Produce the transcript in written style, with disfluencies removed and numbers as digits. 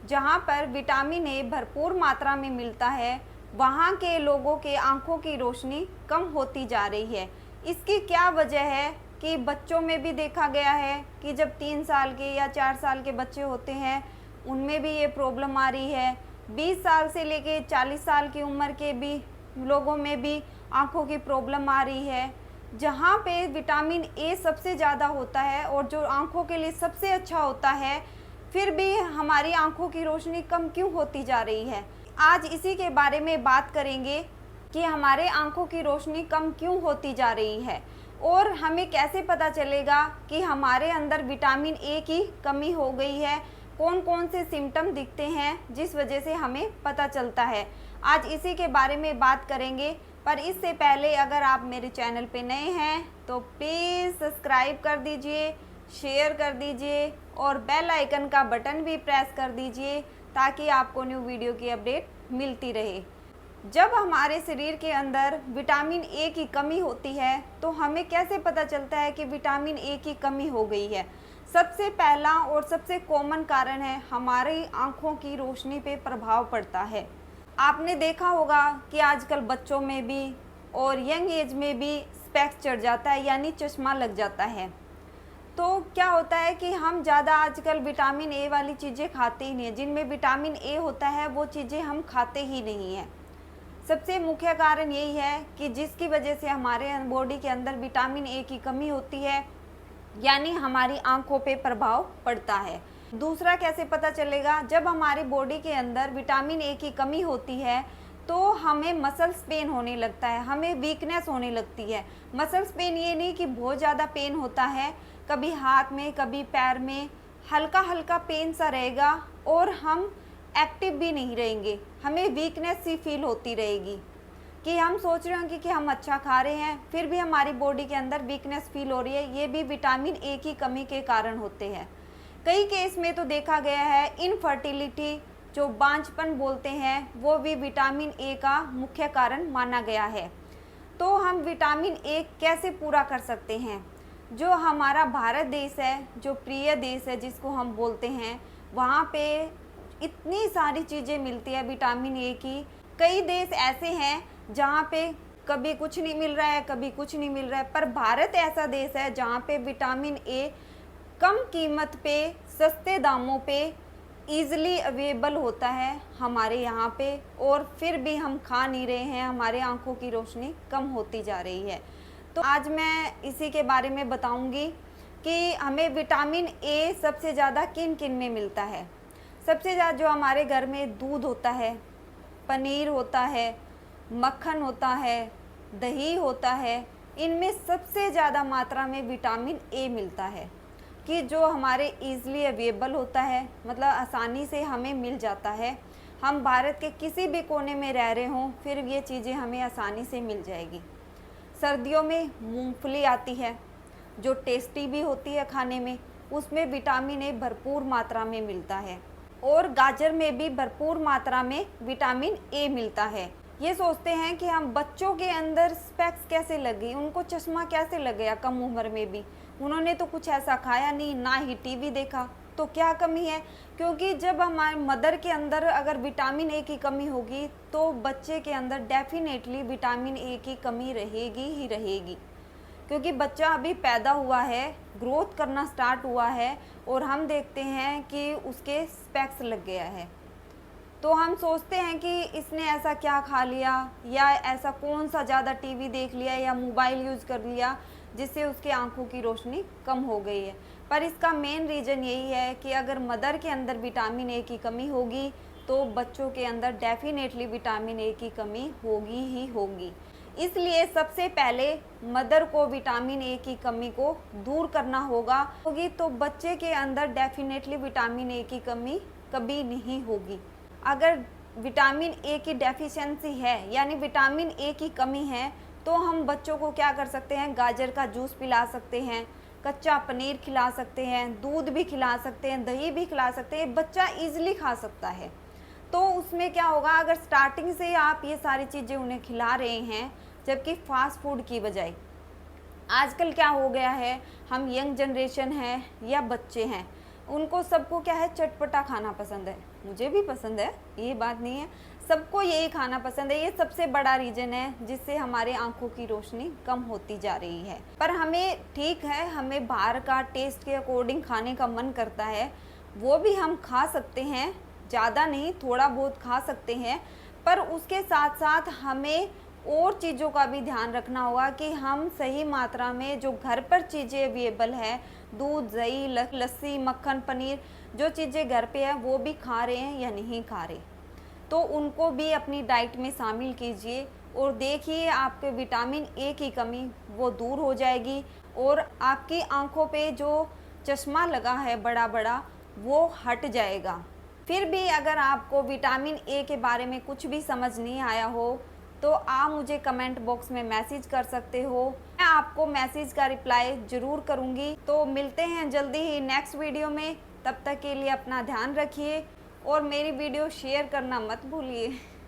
जहाँ पर vitamin A भरपूर मात्रा में मिलता है, वहाँ के लोगों के आँखों की रोशनी कम होती जा रही है। इसकी क्या वजह है कि बच्चों में भी देखा गया है कि जब 3 साल के या 4 साल के बच्चे होते हैं, उनमें भी ये प्रॉब्लम आ रही है। 20 साल से लेके 40 साल की उम्र के भी लोगों में भी आँखों की प्रॉब्लम आ रही है। जहाँ पे विटामिन ए सबसे ज़्यादा होता है और जो आँखों के लिए सबसे अच्छा होता है, फिर भी हमारी आँखों की रोशनी कम क्यों होती जा रही है। आज इसी के बारे में बात करेंगे कि हमारे आँखों की रोशनी कम क्यों होती जा रही है और हमें कैसे पता चलेगा कि हमारे अंदर विटामिन ए की कमी हो गई है। कौन कौन से सिम्टम दिखते हैं जिस वजह से हमें पता चलता है। आज इसी के बारे में बात करेंगे, पर इससे पहले अगर आप मेरे चैनल पे नए हैं तो प्लीज़ सब्सक्राइब कर दीजिए, शेयर कर दीजिए और बेल आइकन का बटन भी प्रेस कर दीजिए ताकि आपको न्यू वीडियो की अपडेट मिलती रहे। जब हमारे शरीर के अंदर विटामिन ए की कमी होती है तो हमें कैसे पता चलता है कि विटामिन ए की कमी हो गई है। सबसे पहला और सबसे कॉमन कारण है हमारी आँखों की रोशनी पे प्रभाव पड़ता है। आपने देखा होगा कि आजकल बच्चों में भी और यंग एज में भी स्पेक्स चढ़ जाता है, यानी चश्मा लग जाता है। तो क्या होता है कि हम ज़्यादा आजकल विटामिन ए वाली चीज़ें खाते ही नहीं हैं। जिनमें विटामिन ए होता है वो चीज़ें हम खाते ही नहीं हैं। सबसे मुख्य कारण यही है कि जिसकी वजह से हमारे बॉडी के अंदर विटामिन ए की कमी होती है, यानी हमारी आंखों पे प्रभाव पड़ता है। दूसरा कैसे पता चलेगा, जब हमारी बॉडी के अंदर विटामिन ए की कमी होती है तो हमें मसल्स पेन होने लगता है, हमें वीकनेस होने लगती है। मसल्स पेन ये नहीं कि बहुत ज़्यादा पेन होता है, कभी हाथ में कभी पैर में हल्का हल्का पेन सा रहेगा और हम एक्टिव भी नहीं रहेंगे। हमें वीकनेस सी फील होती रहेगी कि हम सोच रहे होंगे कि हम अच्छा खा रहे हैं, फिर भी हमारी बॉडी के अंदर वीकनेस फील हो रही है। ये भी विटामिन ए की कमी के कारण होते हैं। कई केस में तो देखा गया है इनफर्टिलिटी, जो बांझपन बोलते हैं, वो भी विटामिन ए का मुख्य कारण माना गया है। तो हम विटामिन ए कैसे पूरा कर सकते हैं। जो हमारा भारत देश है, जो प्रिय देश है जिसको हम बोलते हैं, वहाँ पे इतनी सारी चीज़ें मिलती है विटामिन ए की। कई देश ऐसे हैं जहाँ पे कभी कुछ नहीं मिल रहा है, कभी कुछ नहीं मिल रहा है, पर भारत ऐसा देश है जहाँ पे विटामिन ए कम कीमत पे, सस्ते दामों पे ईज़िली अवेलेबल होता है हमारे यहाँ पे, और फिर भी हम खा नहीं रहे हैं। हमारे आँखों की रोशनी कम होती जा रही है। तो आज मैं इसी के बारे में बताऊँगी कि हमें विटामिन ए सबसे ज़्यादा किन किन में मिलता है। सबसे ज़्यादा जो हमारे घर में दूध होता है, पनीर होता है, मक्खन होता है, दही होता है, इनमें सबसे ज़्यादा मात्रा में विटामिन ए मिलता है कि जो हमारे ईज़िली अवेलेबल होता है, मतलब आसानी से हमें मिल जाता है। हम भारत के किसी भी कोने में रह रहे हों, फिर ये चीज़ें हमें आसानी से मिल जाएगी। सर्दियों में मूंगफली आती है जो टेस्टी भी होती है खाने में, उसमें विटामिन ए भरपूर मात्रा में मिलता है। और गाजर में भी भरपूर मात्रा में विटामिन ए मिलता है। ये सोचते हैं कि हम बच्चों के अंदर स्पेक्स कैसे लग गई, उनको चश्मा कैसे लग गया कम उम्र में भी। उन्होंने तो कुछ ऐसा खाया नहीं, ना ही टीवी देखा, तो क्या कमी है। क्योंकि जब हमारे मदर के अंदर अगर विटामिन ए की कमी होगी तो बच्चे के अंदर डेफिनेटली विटामिन ए की कमी रहेगी ही रहेगी। क्योंकि बच्चा अभी पैदा हुआ है, ग्रोथ करना स्टार्ट हुआ है, और हम देखते हैं कि उसके स्पेक्स लग गया है। तो हम सोचते हैं कि इसने ऐसा क्या खा लिया, या ऐसा कौन सा ज़्यादा टीवी देख लिया या मोबाइल यूज़ कर लिया जिससे उसके आंखों की रोशनी कम हो गई है। पर इसका मेन रीज़न यही है कि अगर मदर के अंदर विटामिन ए की कमी होगी तो बच्चों के अंदर डेफिनेटली विटामिन ए की कमी होगी ही होगी। इसलिए सबसे पहले मदर को विटामिन ए की कमी को दूर करना होगी तो बच्चे के अंदर डेफिनेटली विटामिन ए की कमी कभी नहीं होगी। अगर विटामिन ए की डेफिशिएंसी है, यानी विटामिन ए की कमी है, तो हम बच्चों को क्या कर सकते हैं, गाजर का जूस पिला सकते हैं, कच्चा पनीर खिला सकते हैं, दूध भी खिला सकते हैं, दही भी खिला सकते हैं। बच्चा ईजिली खा सकता है। तो उसमें क्या होगा, अगर स्टार्टिंग से आप ये सारी चीज़ें उन्हें खिला रहे हैं, जबकि फास्ट फूड की बजाय आजकल क्या हो गया है, हम यंग जनरेशन है या बच्चे हैं, उनको सबको क्या है, चटपटा खाना पसंद है। मुझे भी पसंद है, ये बात नहीं है, सबको यही खाना पसंद है। ये सबसे बड़ा रीज़न है जिससे हमारे आंखों की रोशनी कम होती जा रही है। पर हमें ठीक है, हमें बाहर का टेस्ट के अकॉर्डिंग खाने का मन करता है, वो भी हम खा सकते हैं, ज़्यादा नहीं, थोड़ा बहुत खा सकते हैं। पर उसके साथ साथ हमें और चीज़ों का भी ध्यान रखना होगा कि हम सही मात्रा में जो घर पर चीज़ें अवेलेबल है, दूध, दही, लस्सी, मक्खन, पनीर, जो चीज़ें घर पे है वो भी खा रहे हैं या नहीं खा रहे, तो उनको भी अपनी डाइट में शामिल कीजिए। और देखिए आपके विटामिन ए की कमी वो दूर हो जाएगी और आपकी आंखों पे जो चश्मा लगा है बड़ा बड़ा वो हट जाएगा। फिर भी अगर आपको विटामिन ए के बारे में कुछ भी समझ नहीं आया हो तो आप मुझे कमेंट बॉक्स में मैसेज कर सकते हो, मैं आपको मैसेज का रिप्लाई ज़रूर करूँगी। तो मिलते हैं जल्दी ही नेक्स्ट वीडियो में, तब तक के लिए अपना ध्यान रखिए और मेरी वीडियो शेयर करना मत भूलिए।